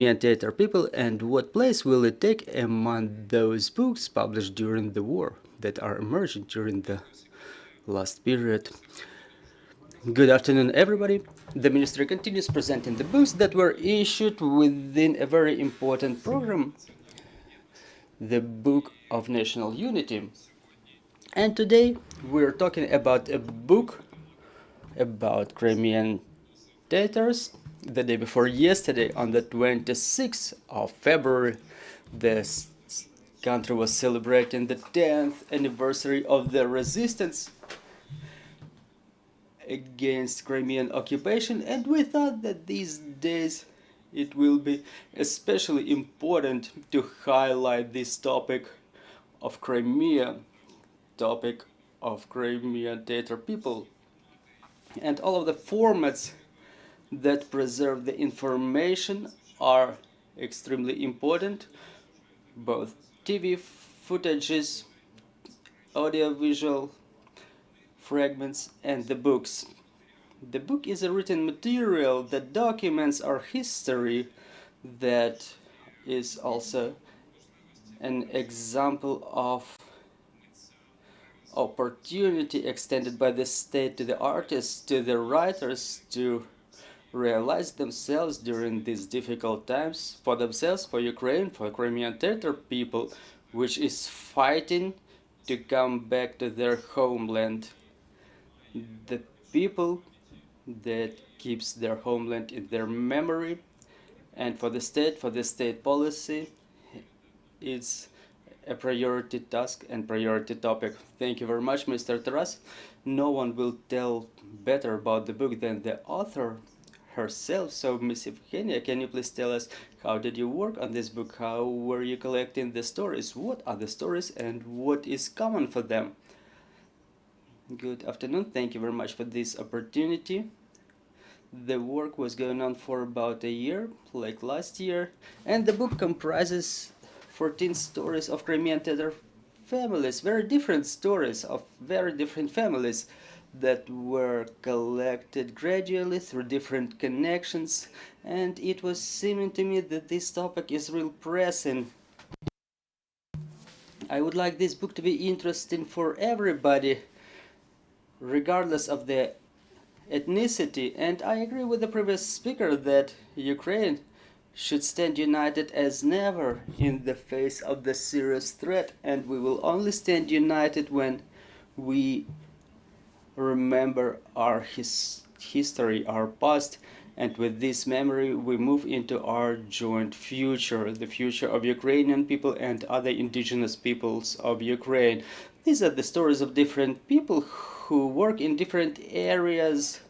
Crimean Tatar people, and what place will it take among those books published during the war that are emerging during the last period? Good afternoon, everybody. The Ministry continues presenting the books that were issued within a very important program, the Book of National Unity. And today we're talking about a book about Crimean Tatars. The day before yesterday, on the 26th of February, this country was celebrating the 10th anniversary of the resistance against Crimean occupation, and we thought that these days it will be especially important to highlight this topic of Crimea, topic of Crimean Tatar people, and all of the formats that preserve the information are extremely important, both TV footages, audiovisual fragments, and the books. The book is a written material that documents our history, that is also an example of opportunity extended by the state to the artists, to the writers, to realize themselves during these difficult times, for themselves, for Ukraine, for Crimean Tatar people, which is fighting to come back to their homeland. The people that keeps their homeland in their memory, and for the state policy, it's a priority task and priority topic. Thank you very much, Mr. Taras. No one will tell better about the book than the author herself. So, Miss Yevgenia, can you please tell us, how did you work on this book? How were you collecting the stories? What are the stories and what is common for them? Good afternoon. Thank you very much for this opportunity. The work was going on for about a year, like last year, and the book comprises 14 stories of Crimean Tatar families, very different stories of very different families that were collected gradually through different connections, and it was seeming to me that this topic is real pressing. I would like this book to be interesting for everybody, regardless of the ethnicity, and I agree with the previous speaker that Ukraine should stand united as never in the face of the serious threat, and we will only stand united when we remember our history, our past, and with this memory we move into our joint future, the future of Ukrainian people and other indigenous peoples of Ukraine. These are the stories of different people who work in different areas,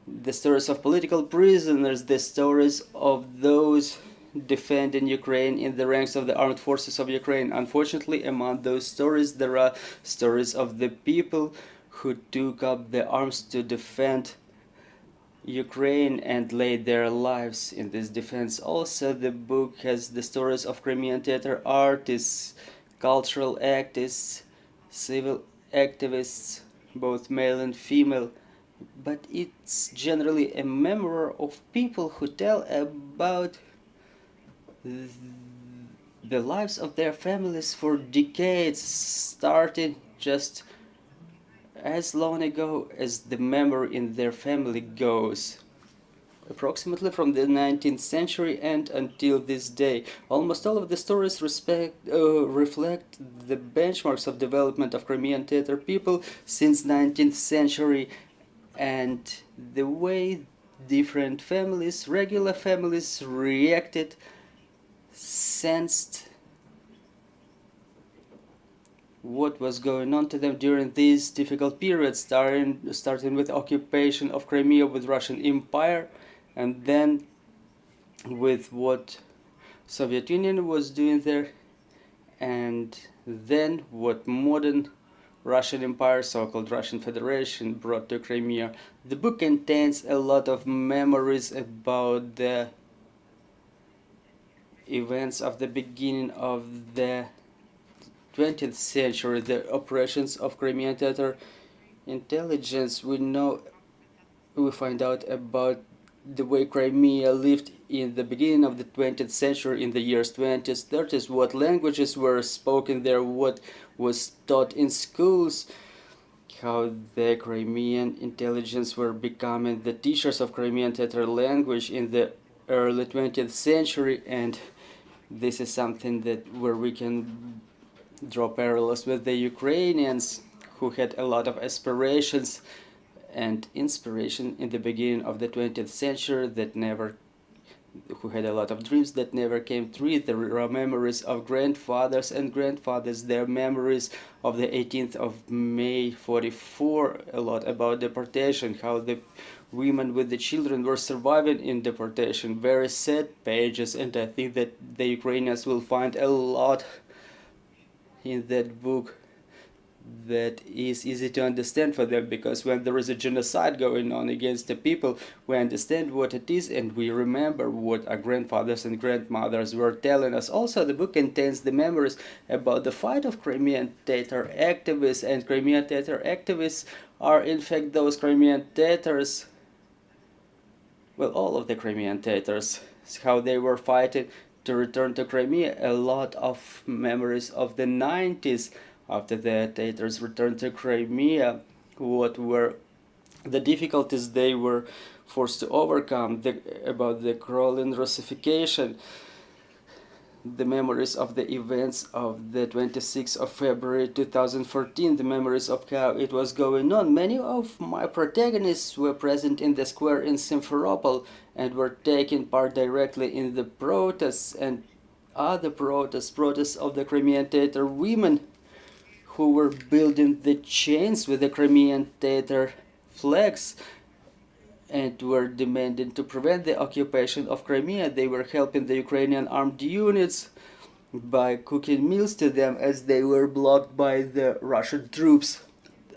the stories of political prisoners, the stories of those defending Ukraine in the ranks of the armed forces of Ukraine. Unfortunately, among those stories, there are stories of the people who took up the arms to defend Ukraine and laid their lives in this defense. Also, the book has the stories of Crimean Tatar artists, cultural activists, civil activists, both male and female, but it's generally a memoir of people who tell about the lives of their families for decades, starting just as long ago as the memory in their family goes. Approximately from the 19th century and until this day, almost all of the stories reflect the benchmarks of development of Crimean Tatar people since 19th century, and the way different families, regular families, reacted, sensed what was going on to them during these difficult periods, starting with occupation of Crimea with Russian Empire, and then with what Soviet Union was doing there, and then what modern Russian Empire, so-called Russian Federation, brought to Crimea. The book contains a lot of memories about the events of the beginning of the 20th century, the operations of Crimean Tatar intelligence. We find out about the way Crimea lived in the beginning of the 20th century, in the years 20s, 30s, what languages were spoken there, what was taught in schools, how the Crimean intelligence were becoming the teachers of Crimean Tatar language in the early 20th century. And this is something that where we can draw parallels with the Ukrainians, who had a lot of aspirations and inspiration in the beginning of the 20th century who had a lot of dreams that never came true. There are memories of grandfathers and grandfathers, their memories of the 18th of May 44, a lot about deportation, how the women with the children were surviving in deportation. Very sad pages, and I think that the Ukrainians will find a lot in that book that is easy to understand for them, because when there is a genocide going on against the people, we understand what it is and we remember what our grandfathers and grandmothers were telling us. Also, the book contains the memories about the fight of Crimean Tatar activists, and Crimean Tatar activists are in fact those Crimean Tatars, well, all of the Crimean Tatars, how they were fighting to return to Crimea. A lot of memories of the 90s after the Tatars returned to Crimea, what were the difficulties they were forced to overcome, about the crawling Russification, the memories of the events of the 26th of February 2014, the memories of how it was going on. Many of my protagonists were present in the square in Simferopol and were taking part directly in the protests and other protests of the Crimean Tatar women, who were building the chains with the Crimean Tatar flags and were demanding to prevent the occupation of Crimea. They were helping the Ukrainian armed units by cooking meals to them as they were blocked by the Russian troops.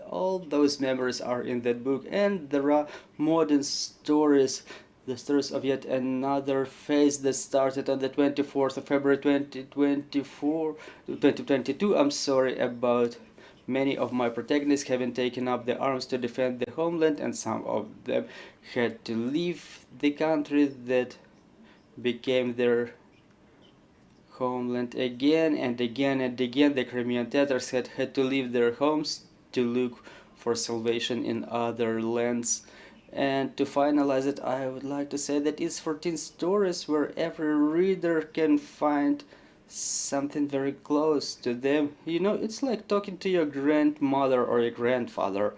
All those memories are in that book, and there are modern stories, the stories of yet another phase that started on the 24th of February 2022, about many of my protagonists having taken up the arms to defend the homeland, and some of them had to leave the country that became their homeland again and again and again. The Crimean Tatars had to leave their homes to look for salvation in other lands. And to finalize it, I would like to say that it's 14 stories where every reader can find something very close to them. You know, it's like talking to your grandmother or your grandfather.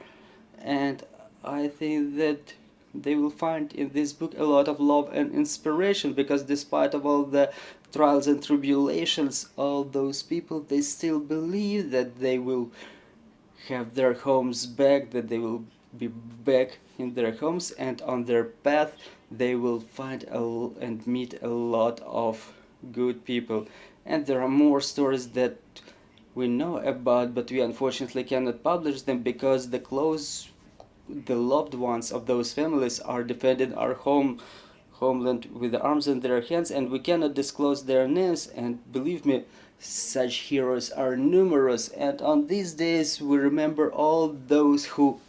And I think that they will find in this book a lot of love and inspiration, because despite of all the trials and tribulations, all those people, they still believe that they will have their homes back, that they will be back in their homes, and on their path they will find and meet a lot of good people. And there are more stories that we know about, but we unfortunately cannot publish them because the loved ones of those families are defending our homeland with the arms in their hands, and we cannot disclose their names. And believe me, such heroes are numerous, and on these days we remember all those who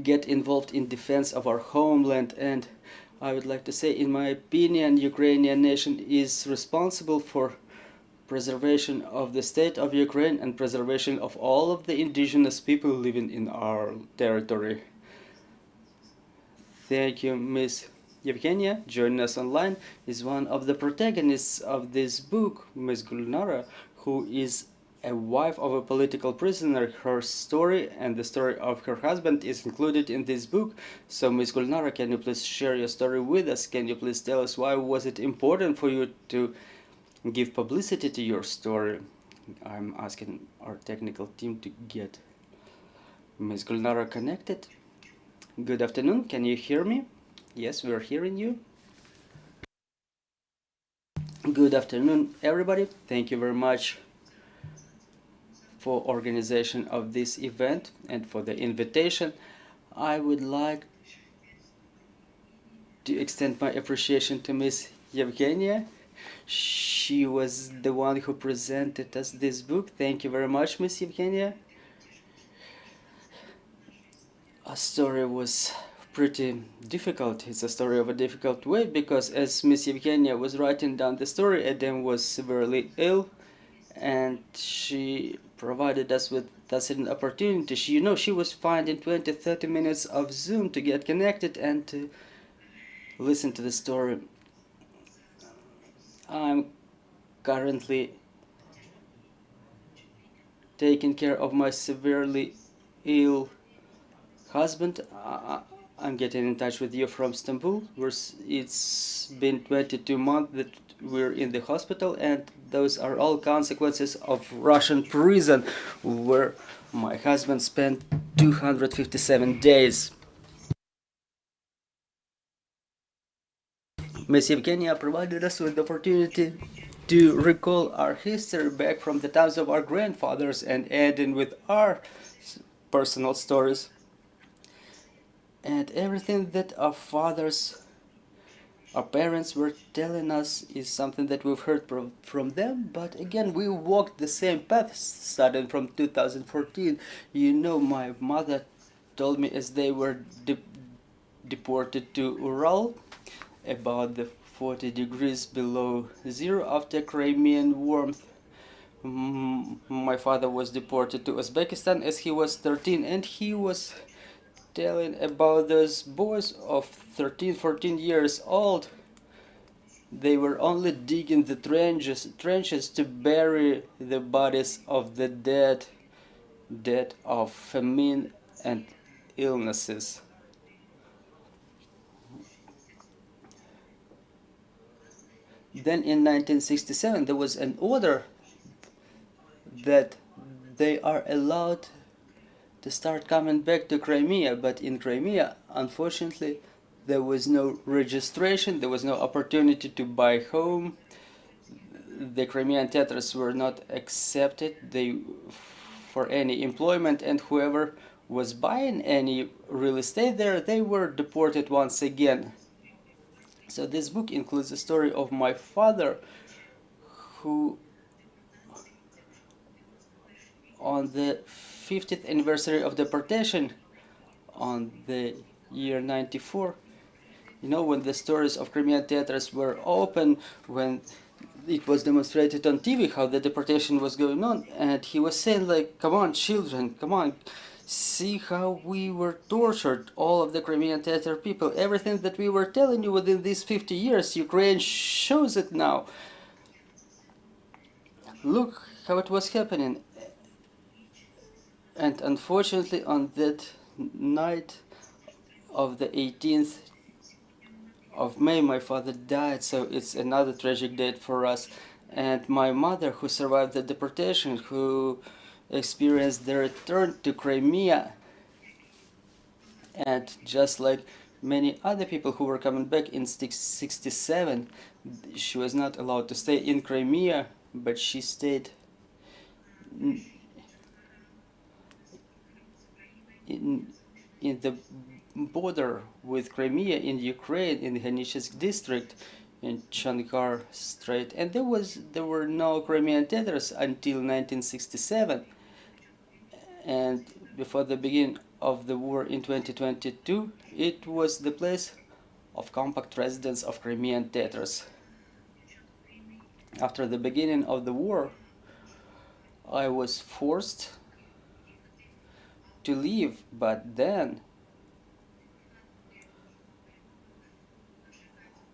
get involved in defense of our homeland. And I would like to say, in my opinion, Ukrainian nation is responsible for preservation of the state of Ukraine and preservation of all of the indigenous people living in our territory. Thank you, Miss Yevgenia. Joining us online is one of the protagonists of this book, Miss Gulnara, who is a wife of a political prisoner. Her story and the story of her husband is included in this book. So, Miss Gulnara, can you please share your story with us? Can you please tell us why was it important for you to give publicity to your story? I'm asking our technical team to get Miss Gulnara connected. Good afternoon, can you hear me? Yes, we are hearing you. Good afternoon, everybody. Thank you very much for organization of this event and for the invitation. I would like to extend my appreciation to Miss Yevgenia. She was the one who presented us this book. Thank you very much, Miss Yevgenia. A story was pretty difficult. It's a story of a difficult way, because as Miss Yevgenia was writing down the story, Edem was severely ill, and she provided us with an opportunity. She was finding 20-30 minutes of Zoom to get connected and to listen to the story. I'm currently taking care of my severely ill husband. I'm getting in touch with you from Istanbul. It's been 22 months that we're in the hospital, and those are all consequences of Russian prison, where my husband spent 257 days. Miss Yevgenia provided us with the opportunity to recall our history back from the times of our grandfathers and ending with our personal stories. And everything that our parents were telling us is something that we've heard from them, but again, we walked the same path starting from 2014. My mother told me as they were deported to Ural, about the 40 degrees below zero after Crimean warmth. My father was deported to Uzbekistan as he was 13, and he was telling about those boys of 13, 14 years old. They were only digging the trenches to bury the bodies of the dead of famine and illnesses. Then in 1967 there was an order that they are allowed to start coming back to Crimea, but in Crimea, unfortunately, there was no registration, there was no opportunity to buy home. The Crimean Tatars were not accepted for any employment, and whoever was buying any real estate there, they were deported once again. So this book includes the story of my father, who on the 50th anniversary of deportation, on the year 94, when the stories of Crimean Tatars were open, when it was demonstrated on TV how the deportation was going on, and he was saying, like, come on children, come on, see how we were tortured, all of the Crimean Tatar people, everything that we were telling you within these 50 years, Ukraine shows it now. Look how it was happening. And unfortunately, on that night of the 18th of May, my father died, so it's another tragic date for us. And my mother, who survived the deportation, who experienced the return to Crimea, and just like many other people who were coming back in 67, she was not allowed to stay in Crimea, but she stayed in the border with Crimea in Ukraine, in the Geniche district, in Chankar Strait, and there were no Crimean Tatars until 1967, and before the beginning of the war in 2022, it was the place of compact residence of Crimean Tatars. After the beginning of the war, I was forced to leave, but then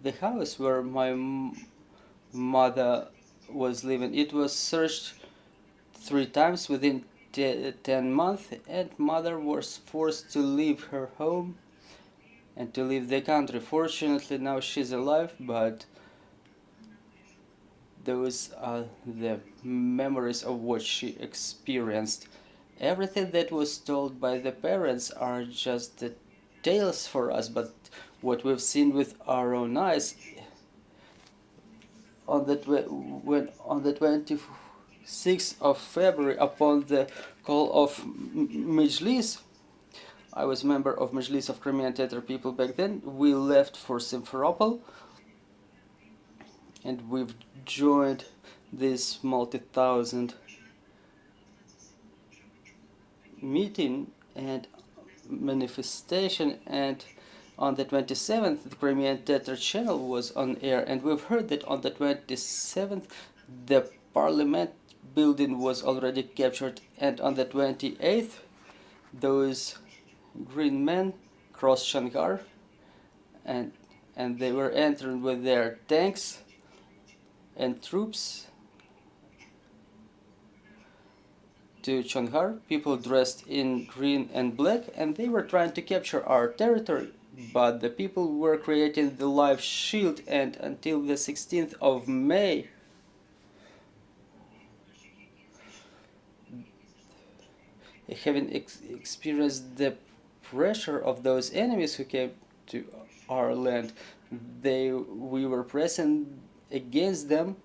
the house where my mother was living, it was searched 3 times within 10 months, and mother was forced to leave her home and to leave the country. Fortunately, now she's alive, but those are the memories of what she experienced. Everything that was told by the parents are just the tales for us, but what we've seen with our own eyes on the 26th of February, upon the call of Mejlis. I was member of Mejlis of Crimean Tatar people back then. We left for Simferopol, and we've joined this multi-thousand meeting and manifestation, and On the 27th, the Crimean Tatar channel was on air, and we've heard that on the 27th, the parliament building was already captured, and on the 28th, those green men crossed Shankar, and they were entering with their tanks and troops to Chonghar, people dressed in green and black, and they were trying to capture our territory, but the people were creating the life shield, and until the 16th of May, having experienced the pressure of those enemies who came to our land, we were pressing against them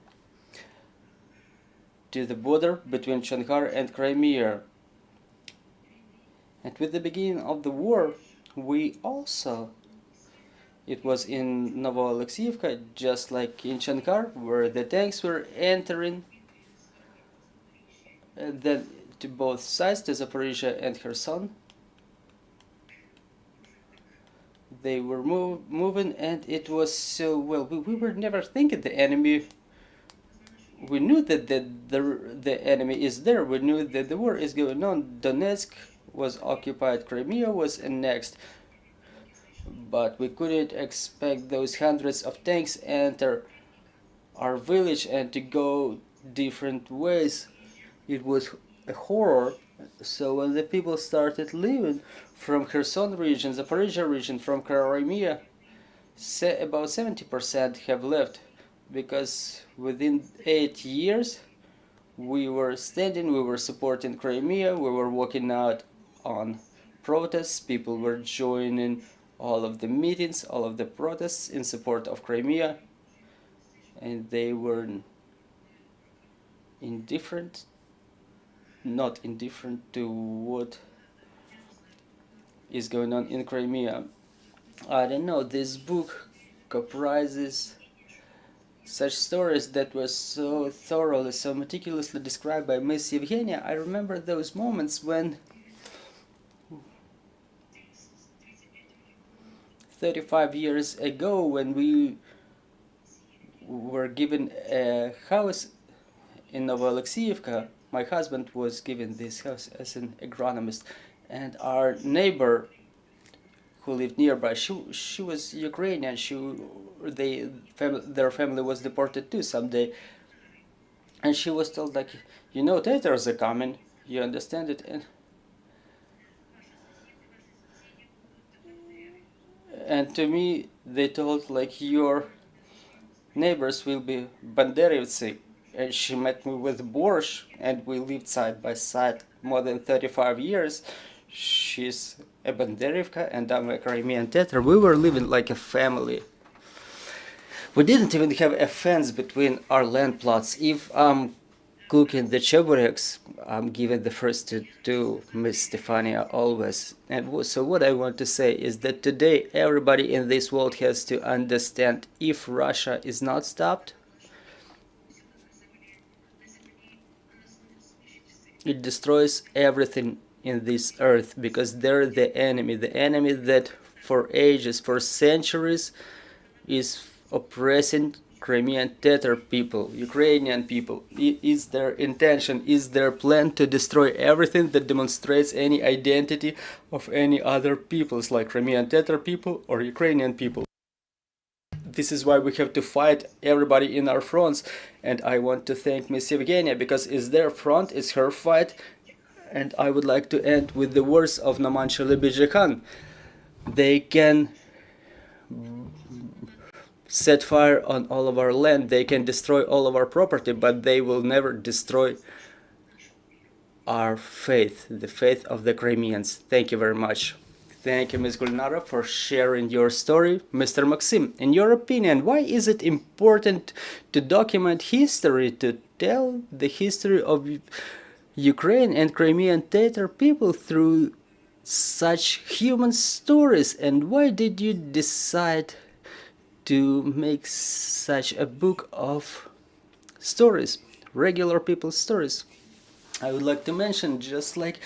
to the border between Chonghar and Crimea. And with the beginning of the war, we also, it was in Novoalexeyevka, just like in Chonghar, where the tanks were entering then to both sides, to Zaporizhia and Kherson. They were moving, and it was so, well, we were never thinking the enemy. We knew that the enemy is there. We knew that the war is going on. Donetsk was occupied, Crimea was annexed, but we couldn't expect those hundreds of tanks enter our village and to go different ways. It was a horror. So when the people started leaving from Kherson region, Zaporizhia region, from Crimea, about 70% have left, because within 8 years we were standing, we were supporting Crimea, we were walking out on protests, people were joining all of the meetings, all of the protests in support of Crimea, and they were indifferent, not indifferent to what is going on in Crimea. I don't know, this book comprises such stories that were so thoroughly, so meticulously described by Miss Yevgenia. I remember those moments when 35 years ago, when we were given a house in Novoalexeyevka, my husband was given this house as an agronomist, and our neighbor who lived nearby, she was Ukrainian. Their family was deported too someday, and she was told, like, you know, Tatars are coming, you understand it, and to me they told, like, your neighbors will be Banderivtsi. And she met me with borscht, and we lived side by side more than 35 years. She's a Banderivka and I'm a Crimean Tatar. We were living like a family. We didn't even have a fence between our land plots. If I'm cooking the chebureks, I'm giving the first to Miss Stefania always. And so what I want to say is that today everybody in this world has to understand, if Russia is not stopped, it destroys everything in this earth, because they're the enemy that for ages, for centuries, is oppressing Crimean Tatar people, Ukrainian people. It is their intention, is their plan to destroy everything that demonstrates any identity of any other peoples, like Crimean Tatar people or Ukrainian people. This is why we have to fight everybody in our fronts, and I want to thank Miss Yevgenia, because it's their front, it's her fight. And I would like to end with the words of Naman Shalabi Khan. They can set fire on all of our land, they can destroy all of our property, but they will never destroy our faith, the faith of the Crimeans. Thank you very much. Thank you, Ms. Gulnara, for sharing your story. Mr. Maksym, in your opinion, why is it important to document history, to tell the history of Ukraine and Crimean Tatar people through such human stories? And why did you decide to make such a book of stories, regular people's stories? I would like to mention, just like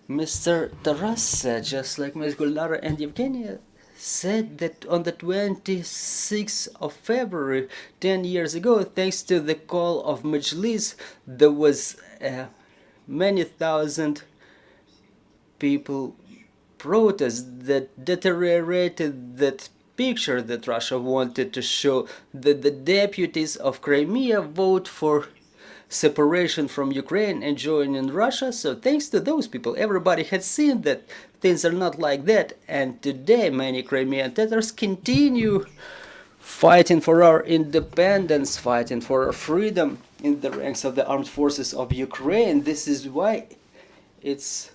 Mr. Taras said, just like Ms. Gulnara and Yevgenia said that on the 26th of February, 10 years ago, thanks to the call of Mejlis, there was many thousand people protest that deteriorated that picture that Russia wanted to show, that the deputies of Crimea vote for separation from Ukraine and joining Russia. So thanks to those people, everybody had seen that things are not like that. And today many Crimean Tatars continue fighting for our independence, fighting for our freedom in the ranks of the armed forces of Ukraine. This is why it's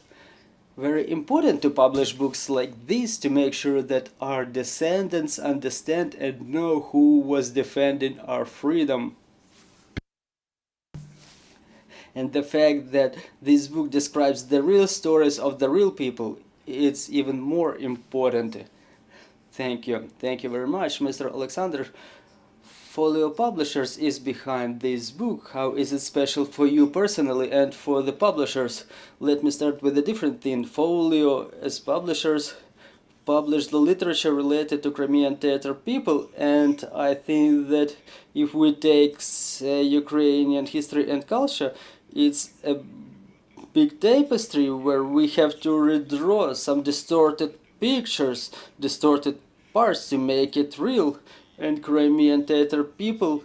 very important to publish books like this, to make sure that our descendants understand and know who was defending our freedom. And the fact that this book describes the real stories of the real people, it's even more important. Thank you. Thank you very much, Mr. Oleksandr. Folio Publishers is behind this book. How is it special for you personally and for the publishers? Let me start with a different thing. Folio, as publishers, publish the literature related to Crimean Tatar people, and I think that if we take, say, Ukrainian history and culture, it's a big tapestry where we have to redraw some distorted pictures, distorted parts to make it real. And Crimean Tatar people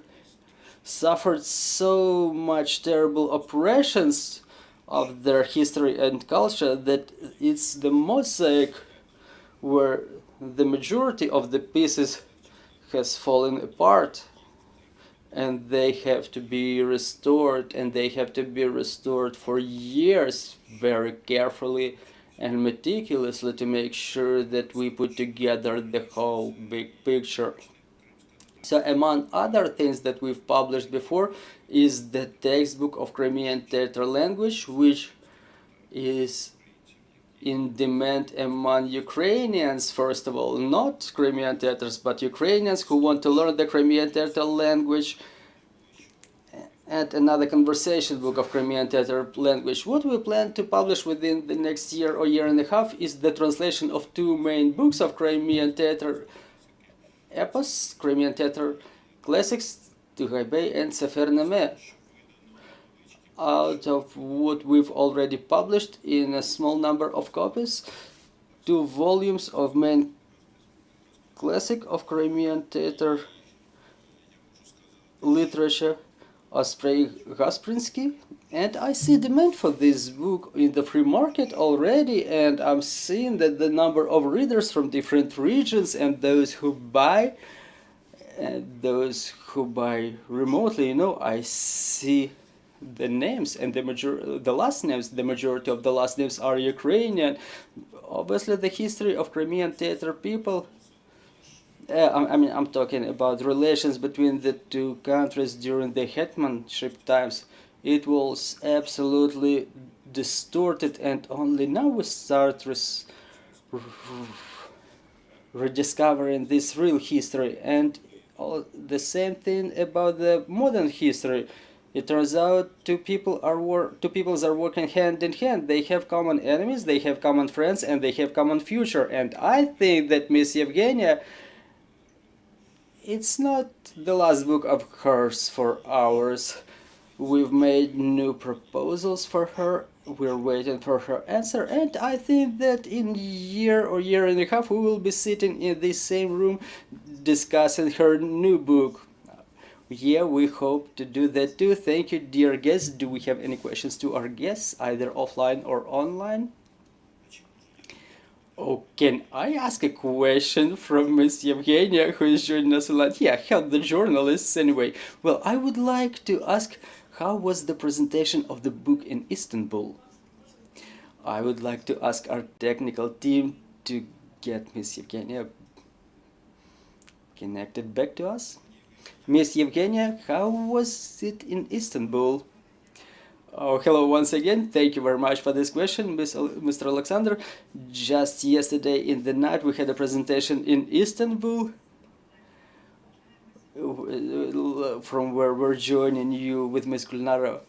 suffered so much terrible oppressions of their history and culture that it's the mosaic where the majority of the pieces has fallen apart, and they have to be restored, and they have to be restored for years very carefully and meticulously to make sure that we put together the whole big picture. So among other things that we've published before is the textbook of Crimean Tatar language, which is in demand among Ukrainians, first of all, not Crimean Tatars, but Ukrainians who want to learn the Crimean Tatar language, and another conversation book of Crimean Tatar language. What we plan to publish within the next year or year and a half is the translation of two main books of Crimean Tatar epos, Crimean Tatar classics, Tughaybey and Sefernameh. Out of what we've already published in a small number of copies, 2 volumes of main classic of Crimean Tatar literature, Osprey Gasprinsky, and I see demand for this book in the free market already, and I'm seeing that the number of readers from different regions and those who buy remotely, you know, I see the names and the last names, the majority of the last names are Ukrainian. Obviously the history of Crimean Tatar people, I'm talking about relations between the two countries during the hetmanship times. It was absolutely distorted, and only now we start rediscovering this real history. And the same thing about the modern history. It turns out two peoples are working hand in hand. They have common enemies, they have common friends, and they have common future. And I think that Miss Yevgenia, it's not the last book of hers for ours. We've made new proposals for her. We're waiting for her answer, and I think that in a year or year and a half we will be sitting in this same room discussing her new book. Yeah, we hope to do that too. Thank you, dear guests. Do we have any questions to our guests, either offline or online? Oh, can I ask a question from Miss Yevgenia, who is joining us a lot? Yeah, help the journalists anyway. Well, I would like to ask, how was the presentation of the book in Istanbul? I would like to ask our technical team to get Miss Yevgenia connected back to us. Miss Yevgenia, how was it in Istanbul? Oh, hello once again. Thank you very much for this question, Mr. Alexander. Just yesterday in the night we had a presentation in Istanbul, from where we're joining you with Miss Gulnara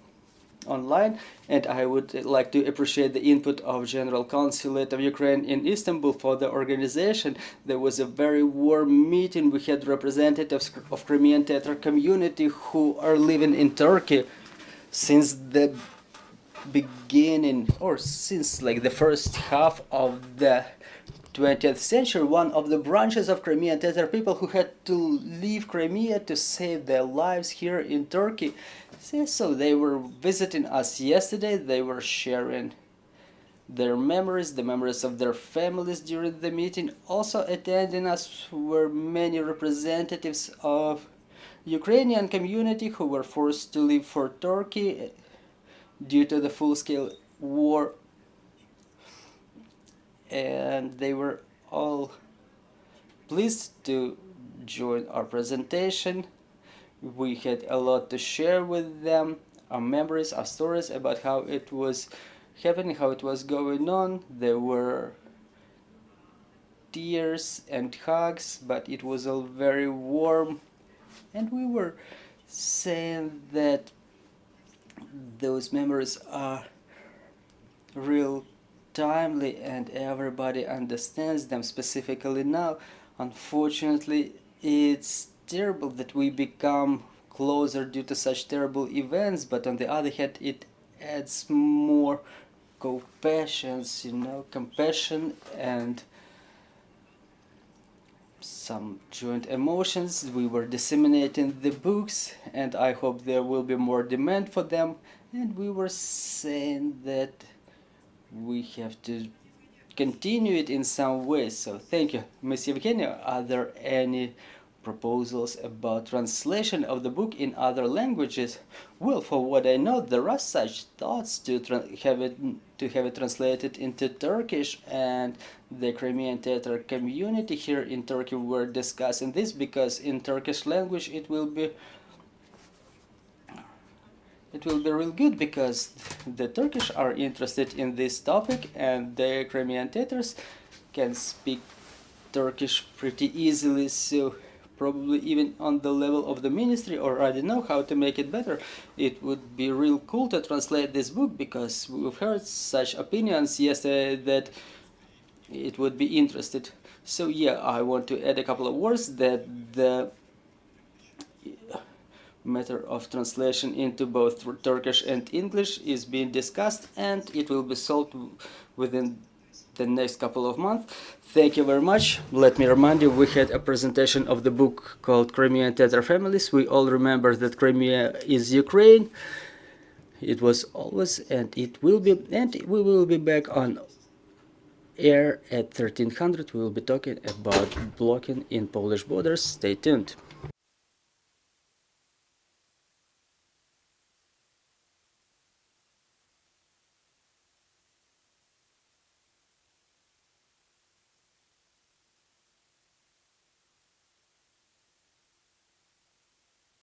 online, and I would like to appreciate the input of General Consulate of Ukraine in Istanbul for the organization. There was a very warm meeting. We had representatives of Crimean Tatar community who are living in Turkey since the beginning, or since like the first half of the 20th century, one of the branches of Crimean Tatar people who had to leave Crimea to save their lives here in Turkey. So they were visiting us yesterday. They were sharing their memories, the memories of their families during the meeting. Also attending us were many representatives of Ukrainian community who were forced to leave for Turkey due to the full-scale war, and they were all pleased to join our presentation. We had a lot to share with them, our memories, our stories about how it was happening, how it was going on. There were tears and hugs, but it was all very warm, and we were saying that those memories are real timely and everybody understands them, specifically now. Unfortunately, it's terrible that we become closer due to such terrible events, but on the other hand, it adds more compassion and some joint emotions. We were disseminating the books, and I hope there will be more demand for them, and we were saying that we have to continue it in some way. So thank you. Ms. Yevgenia, are there any proposals about translation of the book in other languages? Well, for what I know, there are such thoughts to have it translated into Turkish, and the Crimean Tatar community here in Turkey were discussing this, because in Turkish language it will be real good, because the Turkish are interested in this topic, and the Crimean Tatars can speak Turkish pretty easily, so probably even on the level of the ministry, or I don't know how to make it better, it would be real cool to translate this book, because we've heard such opinions yesterday that it would be interested. So yeah, I want to add a couple of words that the matter of translation into both Turkish and English is being discussed, and it will be solved within the next couple of months. Thank you very much. Let me remind you, we had a presentation of the book called Crimean Tatar Families. We all remember that Crimea is Ukraine. It was always, and it will be, and we will be back on air at 1300. We will be talking about blocking in Polish borders. Stay tuned.